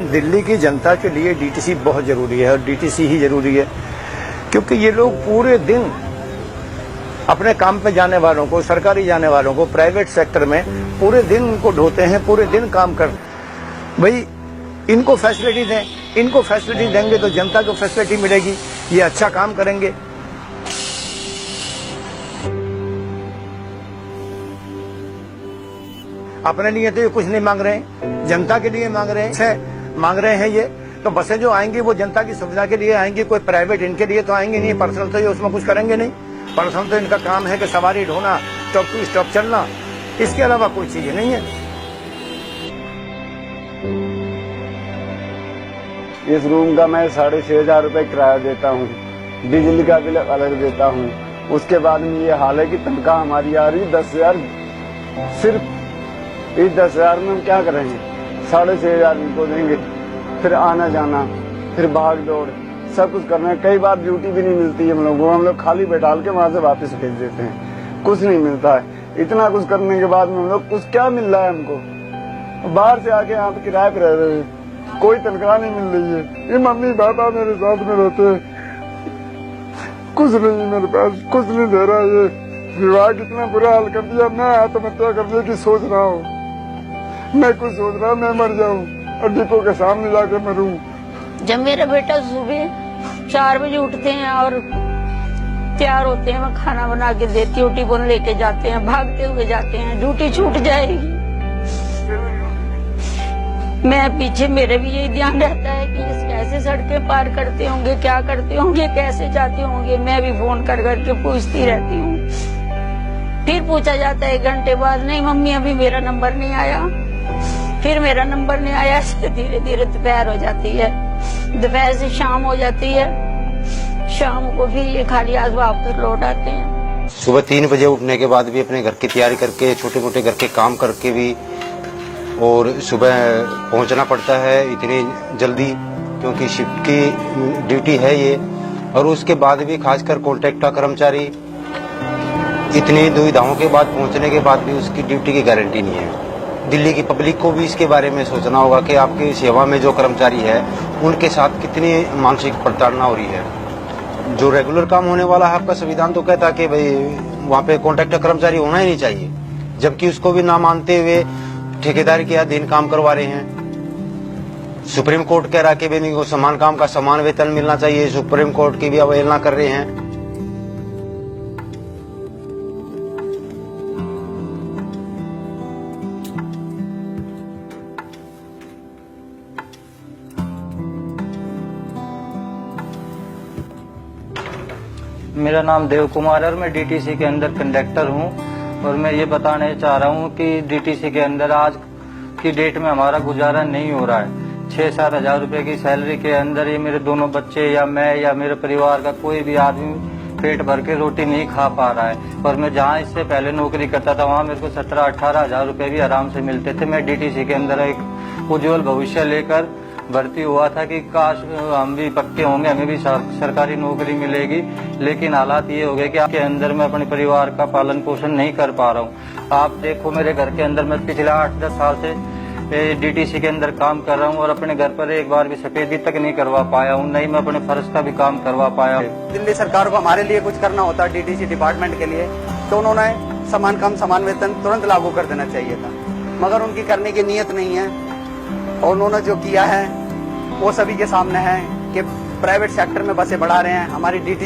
दिल्ली की जनता के लिए डीटीसी बहुत जरूरी है और डीटीसी ही जरूरी है, क्योंकि ये लोग पूरे दिन अपने काम पे जाने वालों को, सरकारी जाने वालों को, प्राइवेट सेक्टर में पूरे दिन उनको ढोते हैं, पूरे दिन काम कर। भाई इनको फैसिलिटी दें, इनको फैसिलिटी देंगे तो जनता को फैसिलिटी मिलेगी, ये अच्छा काम करेंगे। अपने लिए तो ये कुछ नहीं मांग रहे हैं, जनता के लिए मांग रहे हैं ये। तो बसें जो आएंगी वो जनता की सुविधा के लिए आएंगी, कोई प्राइवेट इनके लिए तो आएंगे नहीं। पर्सनल तो ये उसमें कुछ करेंगे नहीं। पर्सनल तो इनका काम है कि सवारी ढोना, स्टॉप टू स्टॉप चलना, इसके अलावा कोई चीज नहीं है। इस रूम का मैं 6,500 रुपये किराया देता हूँ, बिजली का बिल अलग देता हूँ। उसके बाद में ये हाल है कि तनख्वाह हमारी आ रही 10,000। सिर्फ इस 10,000 में हम क्या करेंगे? 6,500 इनको देंगे, फिर आना जाना, फिर भाग दौड़, सब कुछ करना है। कई बार ड्यूटी भी नहीं मिलती हम लोगों को, हम लोग खाली बैठाल के वहां से वापस भेज देते हैं, कुछ नहीं मिलता है। इतना कुछ करने के बाद में हम लोग कुछ क्या मिल रहा है हमको? बाहर से आके यहाँ पे किराए पे रह रहे हैं, कोई तनख्वाह नहीं मिल रही है। ये मम्मी पापा मेरे साथ में रहते हैं, कुछ नहीं मेरे पास, कुछ नहीं दे रहा। ये विभाग इतना बुरा हाल कर दिया, मैं आत्महत्या करने की सोच रहा हूँ। मैं कुछ सोच रहा हूँ मैं मर जाऊँ और डिपो के सामने जाकर मरूँ। जब मेरा बेटा सुबह 4 बजे उठते हैं और तैयार होते हैं, मैं खाना बना के देती हूँ, टिफिन लेके जाते हैं, भागते हुए जाते हैं, ड्यूटी छूट जाएगी। मैं पीछे, मेरे भी यही ध्यान रहता है कि कैसे सड़कें पार करते होंगे, क्या करते होंगे, कैसे जाते होंगे। मैं भी फोन कर करके पूछती रहती हूँ। फिर पूछा जाता है 1 घंटे बाद, नहीं मम्मी अभी मेरा नंबर नहीं आया। फिर मेरा नंबर नहीं आया। धीरे धीरे दोपहर हो जाती है, दोपहर से शाम हो जाती है, शाम को भी ये खाली हाथ वापस लौट आते हैं। सुबह 3 बजे उठने के बाद भी अपने घर की तैयारी करके, छोटे मोटे घर के काम करके भी, और सुबह पहुंचना पड़ता है इतनी जल्दी, क्योंकि शिफ्ट की ड्यूटी है ये। और उसके बाद भी खासकर कॉन्ट्रैक्टर कर्मचारी इतनी दुविधाओं के बाद पहुंचने के बाद भी उसकी ड्यूटी की गारंटी नहीं है। दिल्ली की पब्लिक को भी इसके बारे में सोचना होगा कि आपकी सेवा में जो कर्मचारी है उनके साथ कितनी मानसिक प्रताड़ना हो रही है। जो रेगुलर काम होने वाला है, आपका संविधान तो कहता है कि भाई वहाँ पे कॉन्ट्रैक्टर कर्मचारी होना ही नहीं चाहिए, जबकि उसको भी ना मानते हुए ठेकेदार के अधीन काम करवा रहे हैं। सुप्रीम कोर्ट कह रहा कि भाई समान काम का समान वेतन मिलना चाहिए, सुप्रीम कोर्ट की भी अवहेलना कर रहे हैं। मेरा नाम देव कुमार है और मैं डीटीसी के अंदर कंडक्टर हूं। और मैं ये बताने चाह रहा हूं कि डीटीसी के अंदर आज की डेट में हमारा गुजारा नहीं हो रहा है। 6-7 हजार रुपए की सैलरी के अंदर ये मेरे दोनों बच्चे या मैं या मेरे परिवार का कोई भी आदमी पेट भर के रोटी नहीं खा पा रहा है। और मैं जहाँ इससे पहले नौकरी करता था वहाँ मेरे को 17-18 हजार रुपए भी आराम से मिलते थे। मैं डीटीसी के अंदर एक उज्जवल भविष्य लेकर भर्ती हुआ था कि काश हम भी पक्के होंगे, हमें भी सरकारी नौकरी मिलेगी। लेकिन हालात ये हो गए कि आपके अंदर मैं अपने परिवार का पालन पोषण नहीं कर पा रहा हूँ। आप देखो मेरे घर के अंदर मैं पिछले 8-10 साल से डीटीसी के अंदर काम कर रहा हूँ और अपने घर पर एक बार भी सफेदी तक नहीं करवा पाया हूँ, नहीं मैं अपने फर्ज का भी काम करवा पाया हूँ। दिल्ली सरकार को हमारे लिए कुछ करना होता डीटीसी डिपार्टमेंट के लिए, तो उन्होंने समान काम समान वेतन तुरंत लागू कर देना चाहिए था, मगर उनकी करने की नीयत नहीं है। और उन्होंने जो किया है वो सभी के सामने है कि प्राइवेट सेक्टर में बसें बढ़ा रहे हैं। हमारी डीटीसी